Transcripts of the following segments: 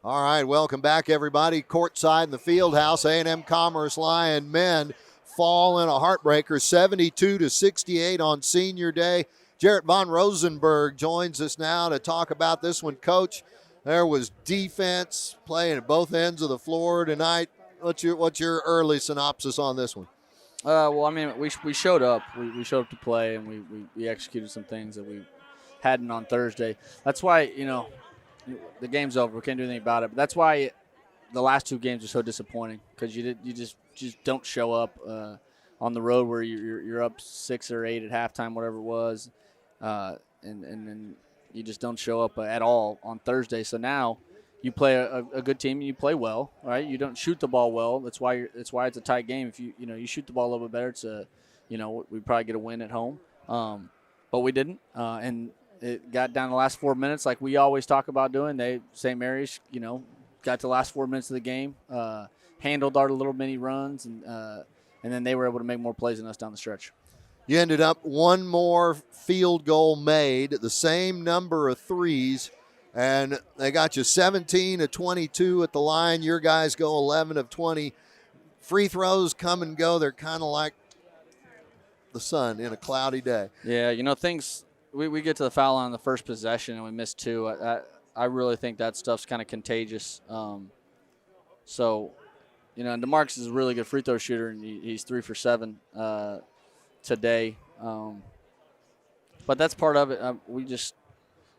All right, welcome back, everybody. Courtside in the field house, A&M-Commerce Lion men fall in a heartbreaker, 72-68 on senior day. Jarrett Von Rosenberg joins us now to talk about this one. Coach, there was defense playing at both ends of the floor tonight. What's your early synopsis on this one? Well, I mean, we showed up. We showed up to play, and we executed some things that we hadn't on Thursday. That's why, the game's over. We can't do anything about it. But that's why the last two games are so disappointing, because you just don't show up on the road where you're up 6 or 8 at halftime, whatever it was, and then you just don't show up at all on Thursday. So now you play a good team and you play well, right? You don't shoot the ball well. That's why it's a tight game. If you shoot the ball a little bit better, it's we probably get a win at home. But we didn't, and it got down the last 4 minutes like we always talk about doing. St. Mary's, got to the last 4 minutes of the game, handled our little mini runs, and then they were able to make more plays than us down the stretch. You ended up one more field goal made, the same number of threes, and they got you 17 of 22 at the line. Your guys go 11 of 20. Free throws come and go. They're kind of like the sun in a cloudy day. Yeah, things – we get to the foul line on the first possession and we miss 2. I really think that stuff's kind of contagious. And DeMarcus is a really good free throw shooter, and he's 3 for 7 today. But that's part of it. We just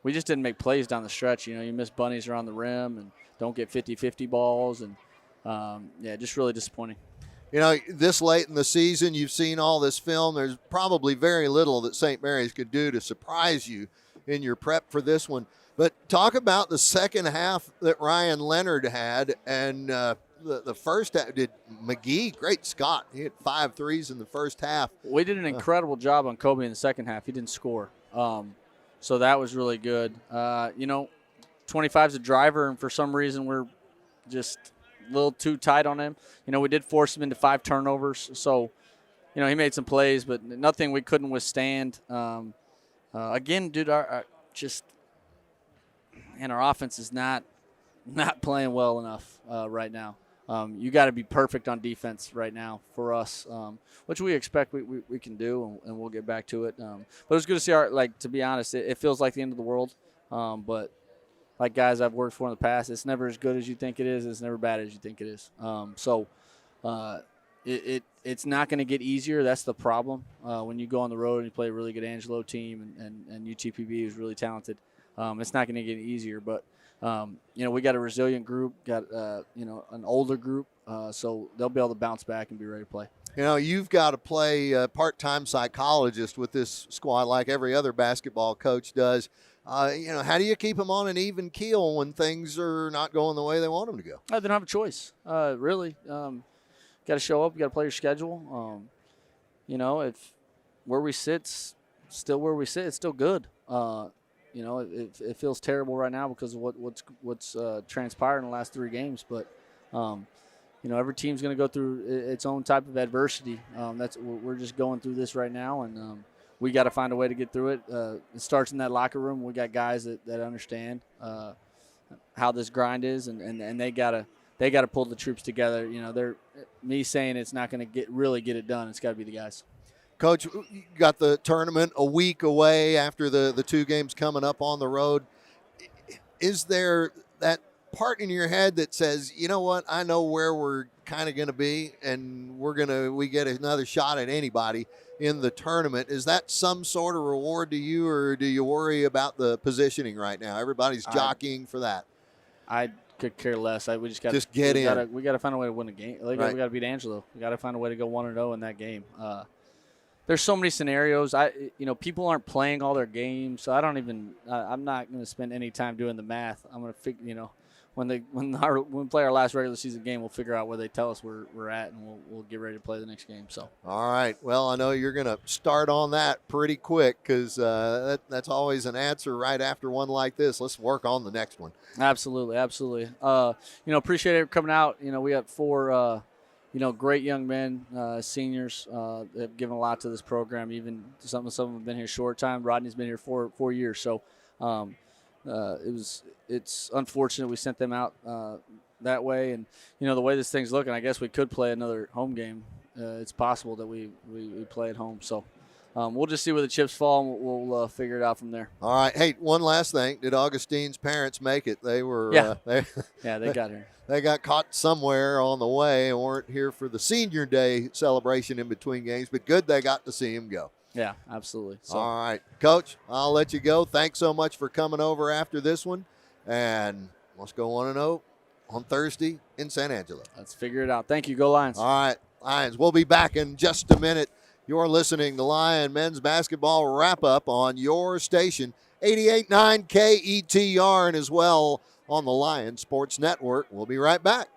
didn't make plays down the stretch. You miss bunnies around the rim and don't get 50-50 balls, and just really disappointing. This late in the season, you've seen all this film. There's probably very little that St. Mary's could do to surprise you in your prep for this one. But talk about the second half that Ryan Leonard had, and the first half, did McGee, great Scott. He had 5 threes in the first half. We did an incredible job on Kobe in the second half. He didn't score. So that was really good. 25's a driver, and for some reason we're just a little too tight on him. We did force him into 5 turnovers. So, he made some plays, but nothing we couldn't withstand. Again, dude, our offense is not playing well enough right now. You got to be perfect on defense right now for us, which we expect we can do, and we'll get back to it. But it was good to see to be honest, it feels like the end of the world. But like guys I've worked for in the past, it's never as good as you think it is. It's never bad as you think it is. It's not going to get easier. That's the problem. When you go on the road and you play a really good Angelo team and UTPB is really talented, it's not going to get easier. But we got a resilient group, got an older group, so they'll be able to bounce back and be ready to play. You've got to play part-time psychologist with this squad like every other basketball coach does. How do you keep them on an even keel when things are not going the way they want them to go? They don't have a choice, really. Got to show up. You got to play your schedule. If where we sit's still where we sit, it's still good. It feels terrible right now because of what's transpired in the last 3 games. But, every team's going to go through its own type of adversity. We're just going through this right now, and we got to find a way to get through it. It starts in that locker room. We got guys that understand how this grind is, and they got to pull the troops together. They're me saying it's not going to really get it done. It's got to be the guys. Coach, you got the tournament a week away after the 2 games coming up on the road. Is there that part in your head that says, you know what, I know where we're kind of going to be, and we get another shot at anybody in the tournament? Is that some sort of reward to you, or do you worry about the positioning right now? Everybody's jockeying for that. I could care less. We just got to get in. We got to find a way to win a game. Right. We got to beat Angelo. We got to find a way to go 1-0 in that game. There's so many scenarios. People aren't playing all their games, so I'm not going to spend any time doing the math. I'm going to figure, when we play our last regular season game, we'll figure out where they tell us we're at, and we'll get ready to play the next game. So. All right. Well, I know you're going to start on that pretty quick because that's always an answer right after one like this. Let's work on the next one. Absolutely. Appreciate it coming out. We got 4 great young men, seniors that have given a lot to this program. Even some of them have been here a short time. Rodney's been here 4 years. So It's unfortunate we sent them out that way, and the way this thing's looking, I guess we could play another home game. It's possible that we play at home, so we'll just see where the chips fall, and we'll figure it out from there. All right. Hey, one last thing. Did Augustine's parents make it? They were. Yeah. They got here. They got caught somewhere on the way and weren't here for the senior day celebration in between games, but good they got to see him go. Yeah, absolutely. So. All right. Coach, I'll let you go. Thanks so much for coming over after this one, and let's go 1-0 on Thursday in San Angelo. Let's figure it out. Thank you. Go Lions. All right, Lions. We'll be back in just a minute. You're listening to Lion Men's Basketball Wrap-Up on your station, 88.9 KETR, and as well on the Lion Sports Network. We'll be right back.